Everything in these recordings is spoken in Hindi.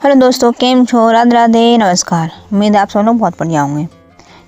हेलो दोस्तों, केम छो, राधे राधे, नमस्कार। उम्मीद है आप सब लोग बहुत बढ़िया होंगे।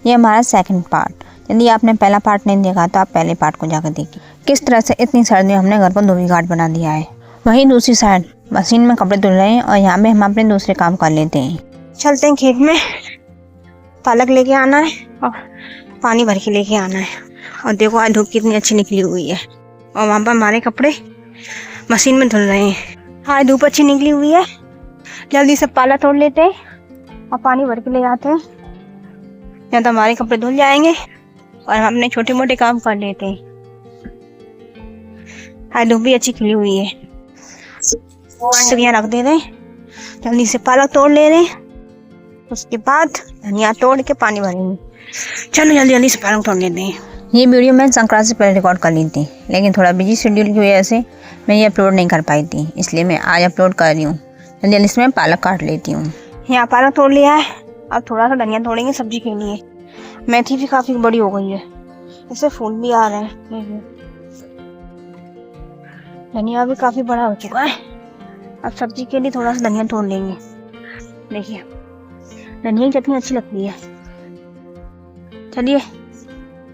ये हमारा सेकंड पार्ट। यदि आपने पहला पार्ट नहीं देखा तो आप पहले पार्ट को जाकर देखिए। किस तरह से इतनी सर्दी में हमने घर को धोबी घाट बना दिया है। वहीं दूसरी साइड मशीन में कपड़े धुल रहे हैं और यहाँ पे हम अपने दूसरे काम कर लेते हैं। चलते हैं खेत में, पालक लेके आना है और पानी भर के लेके आना है। और देखो आज धूप कितनी अच्छी निकली हुई है और वहाँ पर हमारे कपड़े मशीन में धुल रहे हैं। आज धूप अच्छी निकली हुई है, जल्दी से पाला तोड़ लेते हैं और पानी भर के ले जाते हैं, या तो हमारे कपड़े धुल जाएंगे और हम अपने छोटे मोटे काम कर लेते हैं। आज धूप भी अच्छी खिली हुई है, रख दे रहे, जल्दी से पालक तोड़ ले रहे, उसके बाद धनिया तोड़ के पानी भरेंगे। चलो जल्दी से पालक तोड़ लेते हैं। ये वीडियो मैं संक्रांत से पहले रिकॉर्ड कर ली थी, लेकिन थोड़ा बिजी शेड्यूल की वजह से मैं ये अपलोड नहीं कर पाई थी, इसलिए मैं आज अपलोड कर रही हूँ। जल्दी इसमें पालक काट लेती हूँ। यहाँ पालक तोड़ लिया है, अब थोड़ा सा धनिया तोड़ेंगे सब्जी के लिए। मेथी भी काफी बड़ी हो गई है, इससे फूल भी आ रहे हैं। धनिया भी काफी बड़ा हो चुका है। अब सब्जी के लिए थोड़ा सा धनिया तोड़ लेंगे। देखिए धनिया की चटनी अच्छी लगती है। चलिए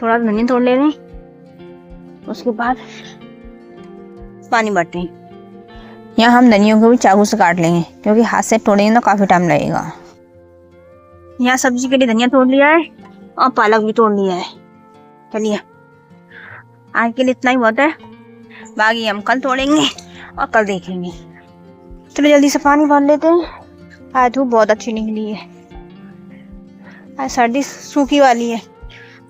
थोड़ा सा धनिया तोड़ ले रहे हैं, उसके बाद पानी भरते हैं। यहाँ हम धनियों को भी चाकू से काट लेंगे, क्योंकि हाथ से तोड़ेंगे तो काफी टाइम लगेगा। यहाँ सब्जी के लिए धनिया तोड़ लिया है और पालक भी तोड़ लिया है। चलिए आज के लिए इतना ही बहुत है, बाकी हम कल तोड़ेंगे और कल देखेंगे। चलो जल्दी से पानी भर लेते हैं। आज धूप बहुत अच्छी निकली है, आज सर्दी सूखी वाली है,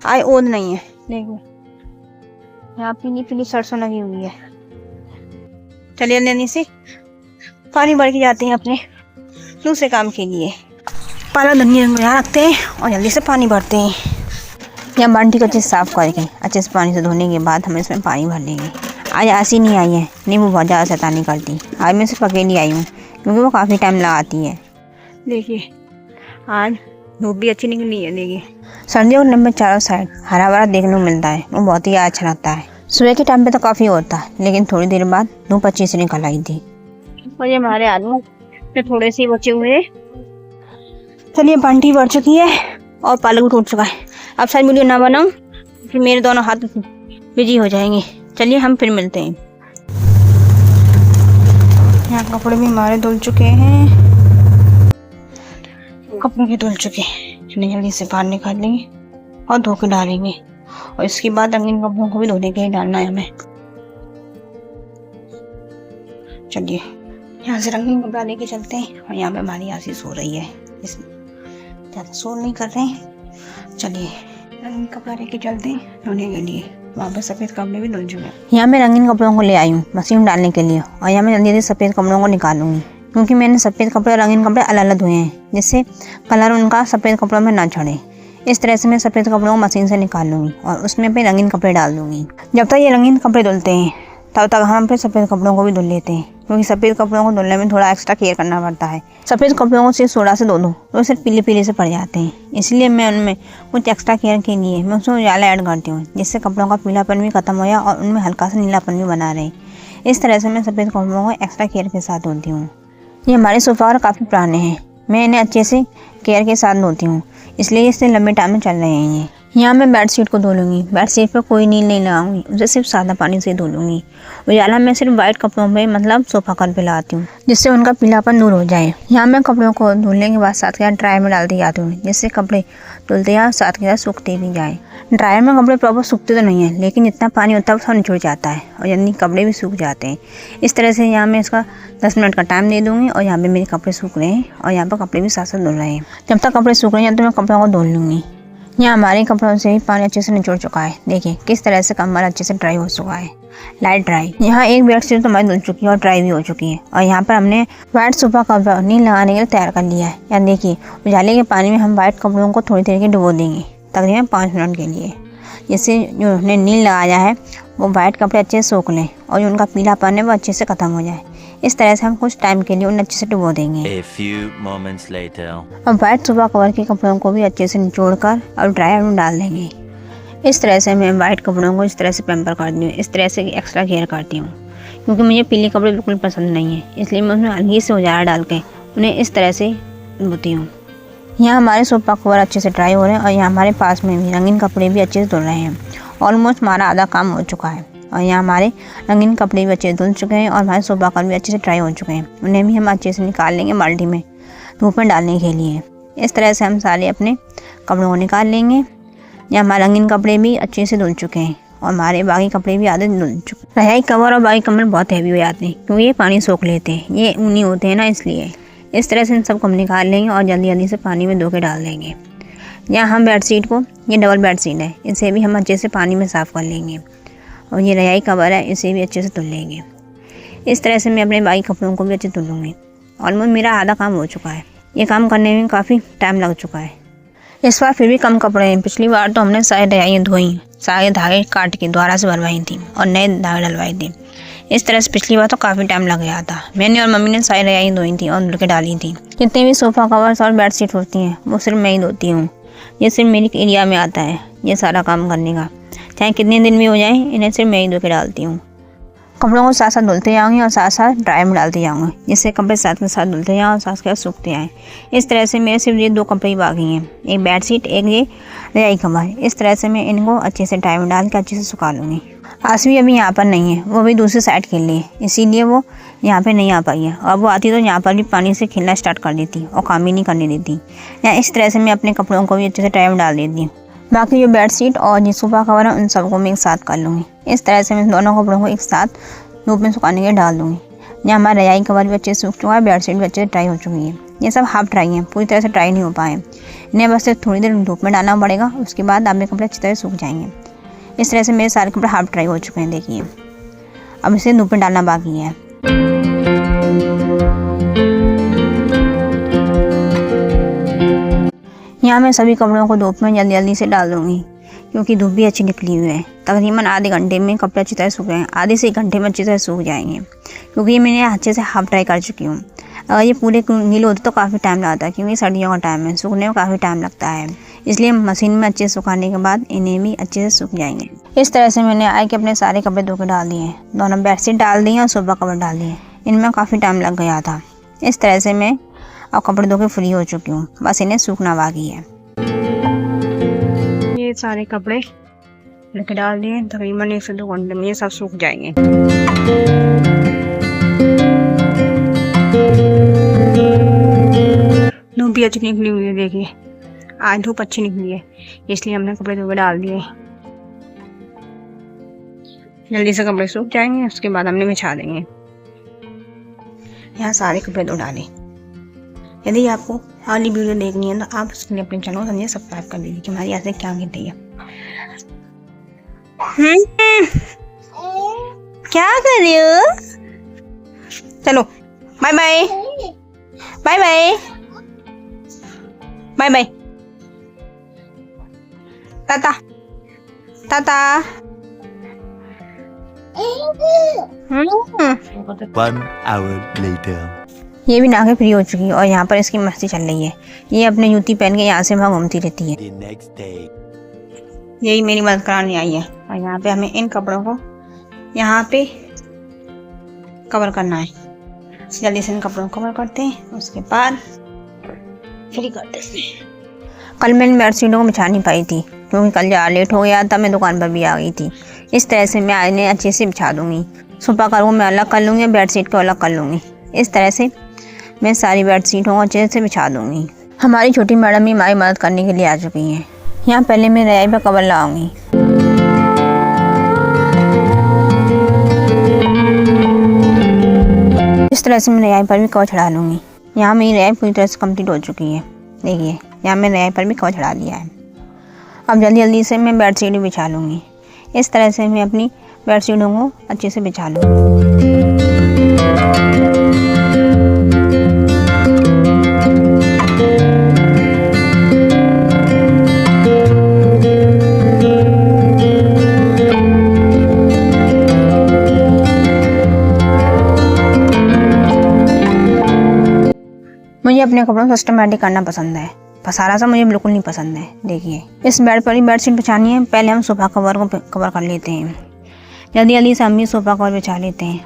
आज ओद नहीं है। देखो यहाँ पीली पीली सरसों लगी हुई है। चलिए लेने से पानी भर के जाते हैं अपने दूसरे काम के लिए। पालक धनिया यहाँ रखते हैं और जल्दी से पानी भरते हैं। यहाँ बाल्टी को अच्छे से साफ करके अच्छे से पानी से धोने के बाद हम इसमें पानी भर लेंगे। आज ऐसी नहीं आई है, नींबू बहुत ज़्यादा शैतानी करती। आज मैं सिर्फ अकेली आई हूँ, क्योंकि वो काफ़ी टाइम लगाती है। देखिए आज धूप भी अच्छी निकली है। देखिए सर्दियों के टाइम में चारों साइड हरा भरा देखने को मिलता है, वो बहुत ही अच्छा लगता है। सुबह के टाइम पे तो काफ़ी होता है, लेकिन थोड़ी देर बाद धूप अच्छी से निकल आई थी। और ये हमारे आलू तो थोड़े से बचे हुए। चलिए बाल्टी भर चुकी है और पालक भी टूट चुका है। अब शायद वीडियो ना बनाऊं, फिर मेरे दोनों हाथ बिजी हो जाएंगे। चलिए हम फिर मिलते हैं। यहाँ कपड़े भी हमारे धुल चुके हैं, कपड़े भी धुल चुके हैं। जल्दी से बाहर निकाल लेंगे और धो के डालेंगे, और इसके बाद रंगीन कपड़ों को भी धोने के लिए डालना है हमें। चलिए यहाँ से रंगीन कपड़ा लेके चलते हैं। और यहाँ पे हमारी आसी सो रही है, ज़्यादा शोर नहीं कर रहे हैं। चलिए रंगीन कपड़ा लेके चलते हैं धोने के लिए। वहाँ पे सफ़ेद कपड़े भी धुल चुके हैं। यहाँ मैं रंगीन कपड़ों को ले आई हूँ मशीन में डालने के लिए, और यहाँ मैं जल्दी से सफ़ेद कपड़ों को निकालूंगी, क्योंकि मैंने सफ़ेद कपड़े और रंगीन कपड़े अलग अलग धोए हैं, जिससे कलर उनका सफ़ेद कपड़ों में ना चढ़े। इस तरह से मैं सफ़ेद कपड़ों को मशीन से निकाल लूँगी और उसमें पे रंगीन कपड़े डाल दूँगी। जब तक ये रंगीन कपड़े धुलते हैं तब तक हम पे सफ़ेद कपड़ों को भी धुल लेते हैं, क्योंकि सफ़ेद कपड़ों को धुलने में थोड़ा एक्स्ट्रा केयर करना पड़ता है। सफ़ेद कपड़ों को सिर्फ सोडा से धो दो तो सिर्फ पीले पीले से पड़ जाते हैं, इसलिए मैं उनमें कुछ एक्स्ट्रा केयर के लिए मैं उसमें उजाला ऐड करती हूँ, जिससे कपड़ों का पीलापन भी खत्म हो जाए और उनमें हल्का सा नीलापन भी बना रहे। इस तरह से मैं सफ़ेद कपड़ों को एक्स्ट्रा केयर के साथ धोती हूँ। ये हमारे सोफा काफ़ी पुराने हैं, मैं इन्हें अच्छे से केयर के साथ धोती हूँ, इसलिए इससे लंबे टाइम में चल रहे हैं ये। यहाँ मैं बेडशीट को धो लूँगी। बेडशीट पर कोई नील नहीं लगाऊंगी, उसे सिर्फ सादा पानी से धो लूँगी। उजाला मैं सिर्फ वाइट कपड़ों पे मतलब सोफा कवर पे लगाती हूँ, जिससे उनका पीलापन दूर हो जाए। यहाँ मैं कपड़ों को धुलने के बाद साथ के साथ ड्रायर में डालती जाती हूँ, जिससे कपड़े धुलते या साथ के साथ सूखते भी जाए। ड्रायर में कपड़े प्रॉपर सूखते तो नहीं है, लेकिन जितना पानी होता है वो सब निचुड़ जाता है और जल्दी कपड़े भी सूख जाते हैं। इस तरह से यहाँ मैं इसका 10 मिनट का टाइम दे दूँगी और यहाँ पे मेरे कपड़े सूख रहे हैं और यहाँ पर कपड़े भी साथ साथ धुल रहे हैं। जब तक कपड़े सूख रहे हैं तो मैं कपड़ों को धुल लूँगी। यहाँ हमारे कपड़ों से ही पानी अच्छे से निचोड़ चुका है। देखिए किस तरह से कमर अच्छे से ड्राई हो चुका है, लाइट ड्राई। यहाँ एक बेडशीट तो हमारी धुल चुकी है और ड्राई भी हो चुकी है, और यहाँ पर हमने वाइट सोफा कवर नील लगाने के लिए तैयार कर लिया है। यहाँ देखिए उजाले के पानी में हम वाइट कपड़ों को थोड़ी देर के डुबो देंगे, तकरीबन 5 मिनट के लिए, जिससे जो हमने नील लगाया है वो वाइट कपड़े अच्छे से सूख लें और जो उनका पीलापन है वो अच्छे से ख़त्म हो जाए। इस तरह से हम कुछ टाइम के लिए उन्हें अच्छे से डुबो देंगे। अब वाइट सोफा कवर के कपड़ों को भी अच्छे से निचोड़ कर और ड्रायर में डाल देंगे। इस तरह से मैं वाइट कपड़ों को इस तरह से पैम्पर करती हूँ, इस तरह से एक्स्ट्रा केयर करती हूँ, क्योंकि मुझे पीले कपड़े बिल्कुल पसंद नहीं है, इसलिए मैं उसमें हल्की से उजाला डाल के उन्हें इस तरह से धोती हूँ। यहाँ हमारे सोफा कवर अच्छे से ड्राई हो रहे हैं और यहाँ हमारे पास में भी रंगीन कपड़े भी अच्छे से धुल रहे हैं। ऑलमोस्ट हमारा आधा काम हो चुका है और यहाँ हमारे रंगीन कपड़े भी अच्छे से धुल चुके हैं और हमारे सोफा कवर भी अच्छे से ड्राई हो चुके हैं। उन्हें भी हम अच्छे से निकाल लेंगे बाल्टी में धूप में डालने के लिए। इस तरह से हम सारे अपने कपड़ों को निकाल लेंगे। यहाँ हमारे रंगीन कपड़े भी अच्छे से धुल चुके हैं और हमारे बाकी कपड़े भी आधे धुल चुके हैं। रजाई कवर और बाकी कम्बल बहुत हैवी हो जाते हैं क्योंकि ये पानी सोख लेते हैं, ये ऊनी होते हैं ना, इसलिए। इस तरह से इन सबको हम निकाल लेंगे और जल्दी जल्दी से पानी में धो के डाल देंगे। यहाँ हम बेडशीट को, ये डबल बेडशीट है, इसे भी हम अच्छे से पानी में साफ़ कर लेंगे और ये रजाई कवर है, इसे भी अच्छे से धुल लेंगे। इस तरह से मैं अपने बाकी कपड़ों को भी अच्छे से धुलूँगी। ऑलमोस्ट मेरा आधा काम हो चुका है। ये काम करने में काफ़ी टाइम लग चुका है। इस बार फिर भी कम कपड़े हैं। पिछली बार तो हमने सारी रजाइयाँ धोई, सारे धागे काट के दोबारा से भरवाई थी और नए धागे डलवाए थे। इस तरह से पिछली बार तो काफ़ी टाइम लग गया था। मैंने और मम्मी ने सारी रजाइयाँ धोई थी और धुल के डाली थी। जितने भी सोफ़ा कवर्स और बेडशीट होती हैं वो सिर्फ मैं ही धोती हूँ। ये सिर्फ मेरी एरिया में आता है ये सारा काम करने का। चाहे कितने दिन भी हो जाए, इन्हें सिर्फ मैं ही धो के डालती हूँ। कपड़ों को साथ साथ धुलते जाऊँगी और साथ साथ ड्राई में डालते जाऊँगी, जिससे कपड़े साथ के साथ धुलते जाएँ और साथ के साथ सूखते आएँ। इस तरह से मेरे सिर्फ ये 2 कपड़े ही बाकी हैं, एक बेडशीट, एक ये रजाई कवर। इस तरह से मैं इनको अच्छे से ड्राई में डाल के अच्छे से सुखा लूँगी। आसवी अभी यहाँ पर नहीं है, वो भी दूसरी साइड खेल रही है, इसीलिए वो यहाँ पे नहीं आ पाई है। और वो आती तो यहाँ पर भी पानी से खेलना स्टार्ट कर देती और काम ही नहीं करने देती। या इस तरह से मैं अपने कपड़ों को भी अच्छे से ड्राई में डाल देती हूँ। बाकी जो बेडशीट और जो सोफ़ा कवर है उन सबको मैं एक साथ कर लूँगी। इस तरह से मैं दोनों कपड़ों को एक साथ धूप में सुखाने के डाल दूँगी। यहाँ हमारा रजाई कवर भी अच्छे से सूख चुका है, बेडशीट भी अच्छे से ड्राई हो चुकी है। ये सब हाफ ड्राई हैं, पूरी तरह से ड्राई नहीं हो पाए। इन्हें बस थोड़ी देर धूप में डालना पड़ेगा, उसके बाद आपके कपड़े अच्छी तरह सूख जाएंगे। इस तरह से मेरे सारे कपड़े हाफ ड्राई हो चुके हैं, देखिए। अब इसे धूप में डालना बाकी है। यहाँ मैं सभी कपड़ों को धूप में जल्दी जल्दी से डाल दूँगी क्योंकि धूप भी अच्छी निकली हुई है। तकरीबन आधे घंटे में कपड़े अच्छी तरह सूख जाएंगे, आधे से 1 घंटे में अच्छी तरह सूख जाएंगे क्योंकि ये मैंने अच्छे से हाफ ड्राई कर चुकी हूँ। अगर ये पूरे गीले होते तो काफ़ी टाइम लगता है क्योंकि सर्दियों का टाइम है, सूखने में काफ़ी टाइम लगता है। इसलिए मशीन में अच्छे से सुखाने के बाद इन्हें भी अच्छे से सूख जाएंगे। इस तरह से मैंने आए कि अपने सारे कपड़े धो के डाल दिए हैं। दोनों बेडशीट डाल दी और सोफ़ा कवर डाल दिए। इनमें काफ़ी टाइम लग गया था। इस तरह से मैं अब कपड़े धो के फ्री हो चुकी हूँ, बस इन्हें सूखना बाकी है। ये सारे कपड़े लेके डाल दिए, तकरीबन 1 से 2 घंटे में ये सब सूख जाएंगे। धूप भी अच्छी निकली हुई है, देखिए आज धूप अच्छी निकली है, इसलिए हमने कपड़े धो के डाल दिए। जल्दी से कपड़े सूख जाएंगे, उसके बाद हमने बिछा देंगे। यहाँ सारे कपड़े धो डाले। यदि आपको अगली वीडियो देखनी है तो आप उसके लिए अपने चैनल को सब्सक्राइब कर लीजिए कि हमारी ऐसे क्या गिरती है। क्या कर रहे हो? चलो bye bye bye bye bye bye, टाटा टाटा। 1 hour later. ये भी नहा के फ्री हो चुकी है और यहाँ पर इसकी मस्ती चल रही है। ये अपने जूती पहन के यहाँ से वहाँ घूमती रहती है। The next day. यही मेरी मदद कराने आई है और यहाँ पे हमें इन कपड़ों को यहाँ पे कवर करना है। जल्दी से इन कपड़ों को कवर करते हैं, उसके बाद फ्री कर देते हैं। कल मैंने बेडशीटों को बिछा नहीं पाई थी क्योंकि कल ज़्यादा लेट हो गया था, मैं दुकान पर भी आ गई थी। इस तरह से मैं आज इन्हें अच्छे से बिछा दूँगी। सोफ़ा कवर को मैं अलग कर लूँगी, बेडशीट को अलग कर लूँगी। इस तरह से मैं सारी बेडशीटों को अच्छे से बिछा दूँगी। हमारी छोटी मैडम भी हमारी मदद करने के लिए आ चुकी हैं। यहाँ पहले मैं रजाई पर कवर लगाऊंगी। इस तरह से मैं रजाई पर भी कवर चढ़ा लूँगी। यहाँ मेरी रजाई पूरी तरह से कंप्लीट हो चुकी है, देखिए यहाँ मैंने रजाई पर भी कवर चढ़ा लिया है। अब जल्दी जल्दी से मैं बेडशीट भी बिछा लूँगी। इस तरह से मैं अपनी बेडशीटों को अच्छे से बिछा लूँगी। मुझे अपने कपड़ों को सिस्टमैटिक करना पसंद है, पसारा सा मुझे बिल्कुल नहीं पसंद है। देखिए इस बेड पर ही बेडशीट बिछानी है, पहले हम सोफ़ा कवर को कवर कर लेते हैं। जल्दी जल्दी से हम भी सोफ़ा कवर बिछा लेते हैं।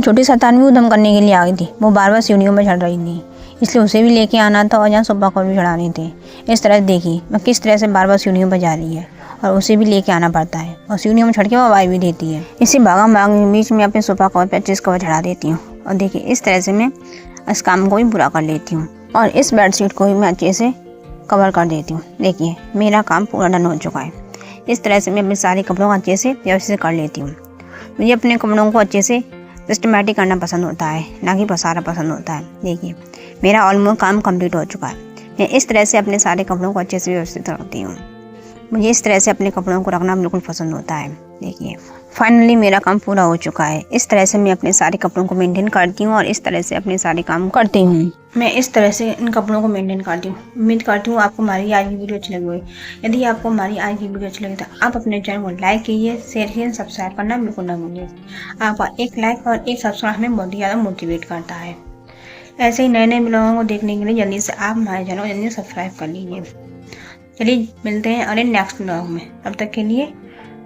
छोटी शैतान भी उधम करने के लिए आ गई थी। वो बार बार सीढ़ियों में चढ़ रही थी, इसलिए उसे भी लेके आना था और यहाँ सोफा कवर भी चढ़ाने थे। इस तरह देखिए मैं किस तरह से बार बार सीढ़ियों पर जा रही है और उसे भी लेके आना पड़ता है और सीढ़ियों में चढ़ के वो आवाज़ भी देती है। इसी भागा भाग के बीच में अपने सोफा कवर पर अच्छे से कवर चढ़ा देती हूँ और देखिए इस तरह से मैं इस काम को भी पूरा कर लेती हूँ और इस बेडशीट को भी मैं अच्छे से कवर कर देती हूँ। देखिए मेरा काम पूरा डन हो चुका है। इस तरह से मैं अपने सारे कपड़ों को अच्छे से व्यवस्थित से कर लेती हूँ। मुझे अपने कपड़ों को अच्छे से सिस्टमेटिक करना पसंद होता है, ना कि पसारा पसंद होता है। देखिए मेरा ऑलमोस्ट काम कंप्लीट हो चुका है। मैं इस तरह से अपने सारे कपड़ों को अच्छे से व्यवस्थित रखती हूँ। मुझे इस तरह से अपने कपड़ों को रखना बिल्कुल पसंद होता है। देखिए फाइनली मेरा काम पूरा हो चुका है। इस तरह से मैं अपने सारे कपड़ों को मेंटेन करती हूँ और इस तरह से अपने सारे काम करती हूँ। मैं इस तरह से इन कपड़ों को मेंटेन करती हूँ। उम्मीद करती हूँ आपको हमारी आज की वीडियो अच्छी लगी होगी। यदि आपको हमारी आज की वीडियो अच्छी लगी तो आप अपने चैनल को लाइक कीजिए, शेयर कीजिए, सब्सक्राइब करना बिल्कुल ना भूलिए। आपका एक लाइक और एक सब्सक्राइब हमें बहुत ही ज़्यादा मोटिवेट करता है। ऐसे ही नए नए ब्लॉगों को देखने के लिए जल्दी से आप हमारे चैनल को जल्दी सब्सक्राइब कर लीजिए। चलिए मिलते हैं अगले नेक्स्ट ब्लॉग में। तब तक के लिए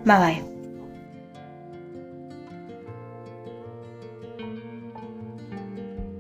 बाय बाय।